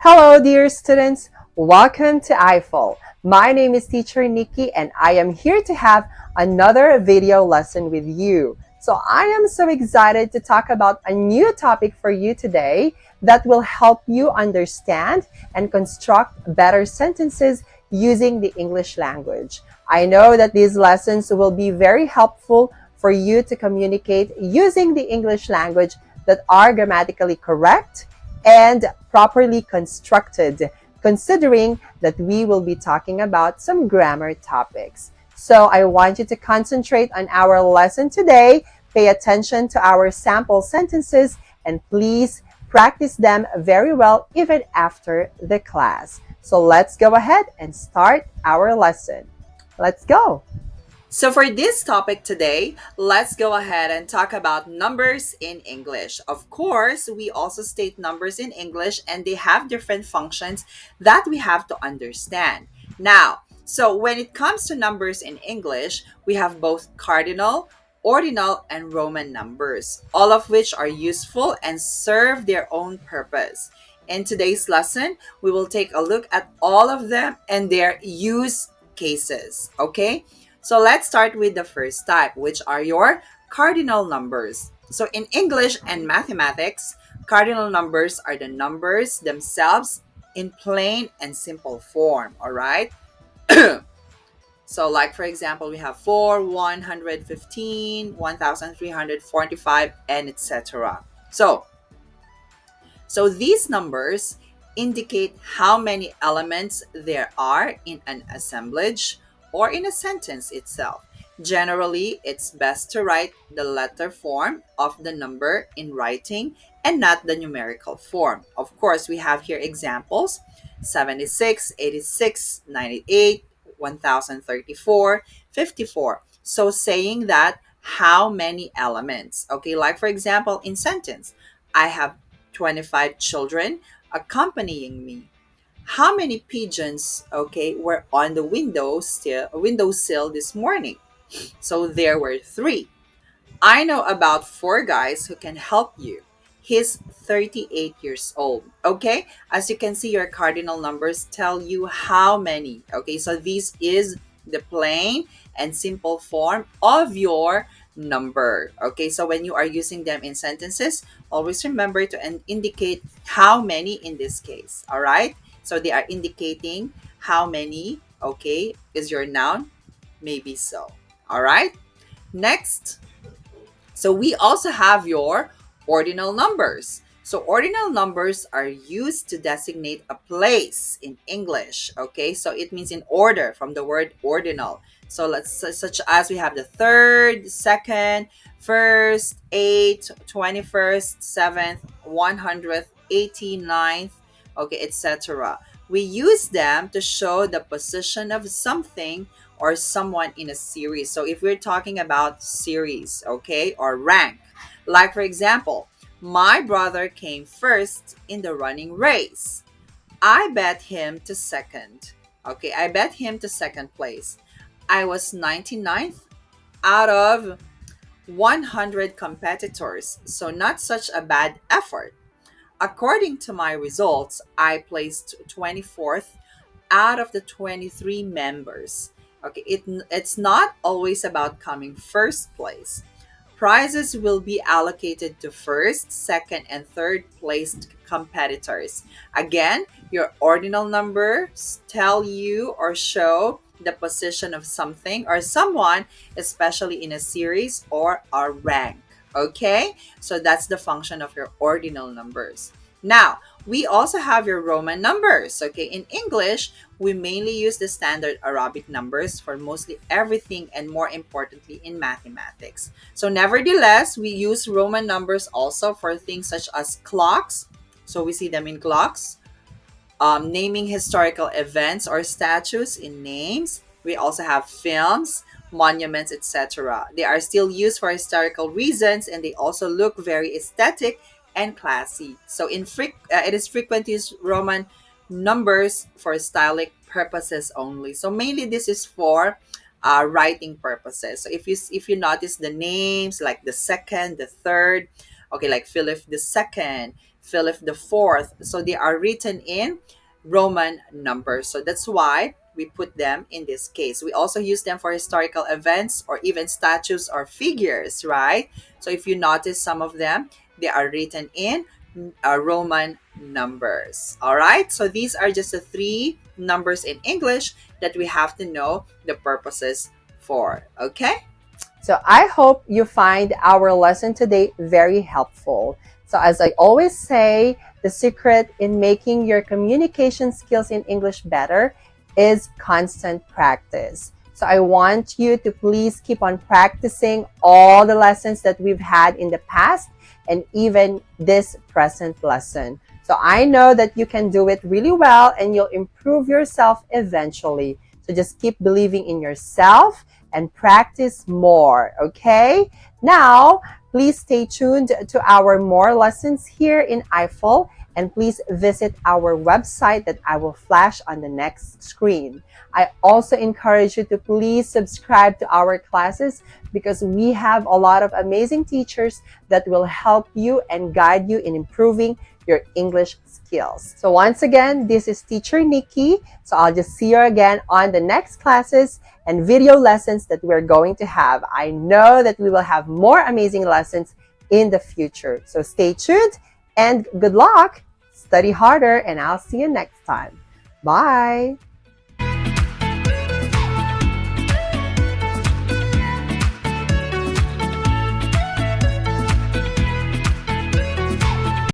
Hello, dear students. Welcome to I-Fal. My name is Teacher Nikki, and I am here to have another video lesson with you. So I am so excited to talk about a new topic for you today that will help you understand and construct better sentences using the English language. I know that these lessons will be very helpful for you to communicate using the English language that are grammatically correct and properly constructed, considering that we will be talking about some grammar topics. So I want you to concentrate on our lesson today, pay attention to our sample sentences, and please practice them very well even after the class. So let's go ahead and start our lesson. Let's go. So, for this topic today, let's go ahead and talk about numbers in English. Of course, we also state numbers in English and they have different functions that we have to understand. Now, so when it comes to numbers in English, we have both cardinal, ordinal, and Roman numbers, all of which are useful and serve their own purpose. In today's lesson, we will take a look at all of them and their use cases, okay? So let's start with the first type, which are your cardinal numbers. So in English and mathematics, cardinal numbers are the numbers themselves in plain and simple form, all right? So like for example, we have 4, 115, 1345, and etc. So these numbers indicate how many elements there are in an assemblage or in a sentence itself. Generally, it's best to write the letter form of the number in writing and not the numerical form. Of course, we have here examples: 76, 86, 98, 1034, 54. So saying that how many elements. Okay, like for example, in sentence, I have 25 children accompanying me. How many pigeons, okay, were on the windowsill this morning? So there were 3. I know about 4 guys who can help you. He's 38 years old. Okay? As you can see, your cardinal numbers tell you how many. Okay, so this is the plain and simple form of your number. Okay, so when you are using them in sentences, always remember to indicate how many in this case. All right? So they are indicating how many. Okay, is your noun? Maybe so. All right? Next, so we also have your ordinal numbers. So ordinal numbers are used to designate a place in English. Okay, so it means in order from the word ordinal. So such as we have the third, second, first, eighth, 21st, 7th, 100th, 89th, okay, etc. We use them to show the position of something or someone in a series. So if we're talking about series, okay, or rank, like for example, my brother came first in the running race. I bet him to second. Okay, I bet him to second place. I was 99th out of 100 competitors, so not such a bad effort. According to my results, I placed 24th out of the 23 members. Okay, it's not always about coming first place. Prizes will be allocated to first, second, and third placed competitors. Again, your ordinal numbers tell you or show the position of something or someone, especially in a series or a rank. Okay, so that's the function of your ordinal numbers. Now, we also have your Roman numbers. Okay, in English, we mainly use the standard Arabic numbers for mostly everything and more importantly in mathematics. So, nevertheless, we use Roman numbers also for things such as clocks. So, we see them in clocks, naming historical events or statues in names. We also have films, monuments, etc. They are still used for historical reasons and they also look very aesthetic and classy. So it is frequent to use Roman numbers for stylistic purposes only. So mainly this is for writing purposes. So if you notice the names like the second, the third, okay, like Philip the second, Philip the Fourth. So they are written in Roman numbers. So that's why we put them in this case. We also use them for historical events or even statues or figures, right? So if you notice some of them, they are written in Roman numbers. All right. So these are just the three numbers in English that we have to know the purposes for. Okay. So I hope you find our lesson today very helpful. So as I always say, the secret in making your communication skills in English better is constant practice. So I want you to please keep on practicing all the lessons that we've had in the past and even this present lesson. So I know that you can do it really well and you'll improve yourself eventually. So just keep believing in yourself and practice more, okay? Now, please stay tuned to our more lessons here in I-Fal, and please visit our website that I will flash on the next screen. I also encourage you to please subscribe to our classes because we have a lot of amazing teachers that will help you and guide you in improving your English skills. So once again, this is Teacher Nikki. So I'll just see you again on the next classes and video lessons that we're going to have. I know that we will have more amazing lessons in the future. So stay tuned and good luck. Study harder and I'll see you next time. Bye.